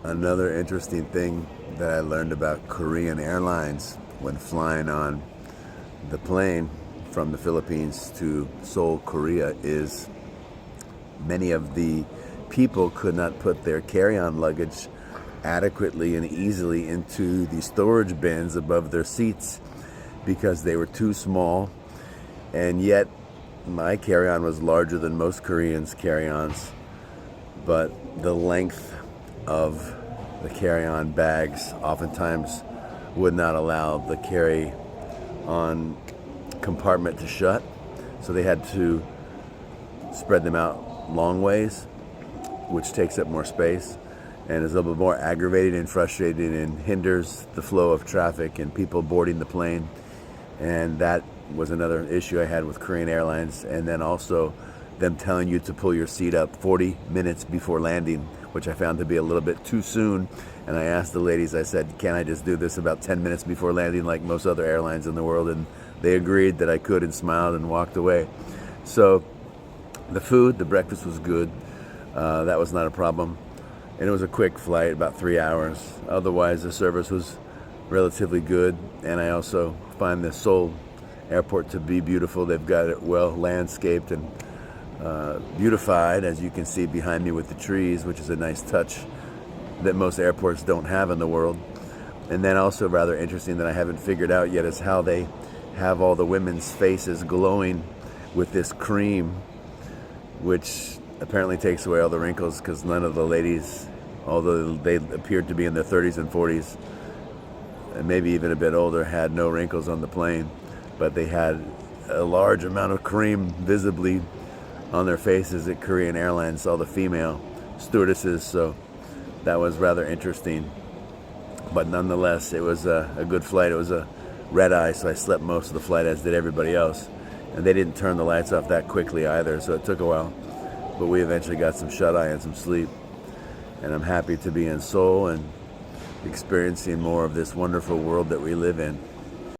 Another interesting thing that I learned about Korean Airlines when flying on the plane from the Philippines to Seoul, Korea, is many of the people could not put their carry-on luggage adequately and easily into the storage bins above their seats because they were too small. And yet my carry-on was larger than most Koreans' carry-ons, but the length of the carry-on bags oftentimes would not allow the carry-on compartment to shut, so they had to spread them out long ways, which takes up more space and is a little bit more aggravating and frustrating and hinders the flow of traffic and people boarding the plane. And that was another issue I had with Korean Airlines. And then also them telling you to pull your seat up 40 minutes before landing, which I found to be a little bit too soon. And I asked the ladies, I said, can I just do this about 10 minutes before landing like most other airlines in the world? And they agreed that I could and smiled and walked away. So the food, the breakfast was good. That was not a problem. And it was a quick flight, about 3 hours. Otherwise, the service was relatively good. And I also find the Seoul airport to be beautiful. They've got it well landscaped and beautified, as you can see behind me with the trees, which is a nice touch that most airports don't have in the world. And then also rather interesting that I haven't figured out yet is how they have all the women's faces glowing with this cream, which apparently takes away all the wrinkles, because none of the ladies, although they appeared to be in their 30s and 40s, and maybe even a bit older, had no wrinkles on the plane, but they had a large amount of cream visibly on their faces at Korean Airlines, all the female stewardesses. So that was rather interesting. But nonetheless, it was a good flight. It was a red eye, so I slept most of the flight, as did everybody else. And they didn't turn the lights off that quickly either, so it took a while. But we eventually got some shut-eye and some sleep. And I'm happy to be in Seoul and experiencing more of this wonderful world that we live in.